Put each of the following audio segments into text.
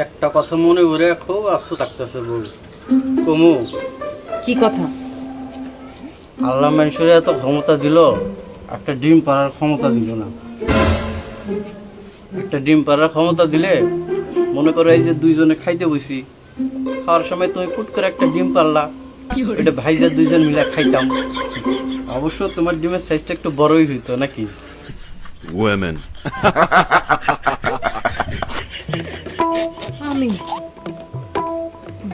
একটা কথা মনে করে খুব আফসোস লাগতেছে বউ। কমু কি কথা? আল্লাহ মানুষের এত ক্ষমতা দিল, একটা ডিম পাড়ার ক্ষমতা দিল না। একটা ডিম পাড়ার ক্ষমতা দিলে মনে করো এই যে দুইজনে খাইতে বসি, খাওয়ার সময় তুমি পুট করে একটা ডিম পারলা, এটা ভাইজা দুইজন মিলে খাইতাম। অবশ্য তোমার ডিমের সাইজটা একটু বড়ই হইতো নাকি? Women. আমি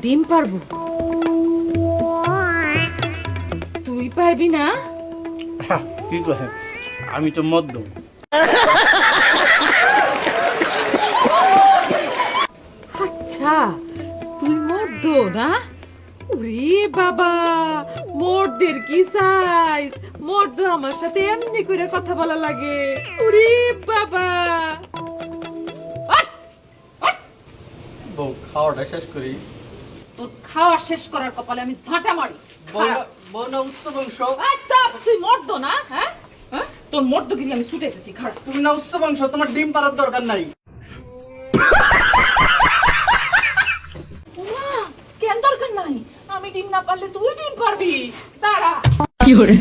ডিম পারবো? তুই পারবি না? কি করে? আমি তো মদ্য। আচ্ছা, তুই মর্দ না? ওরে বাবা, মর্দের কি সাইজ! মর্দ আমার সাথে এমনি করে কথা বলা লাগে। ওরে বাবা, বউ খাওয়াটা শেষ করি। তোর খাওয়া শেষ করার কপালে আমি ঝাঁটা মারি। বউ না উচ্চ বংশ, আচ্ছা, তুই মর্দ না? হ্যাঁ হ্যাঁ, তোর মর্দগিরি আমি ছুটেছি। খারাপ তুমি না উচ্চ বংশ, তোমার ডিম পাড়ার দরকার নাই। কেন দরকার নাই? আমি ডিম না পারলে তুই ডিম পারবি। দাঁড়া। কি করে?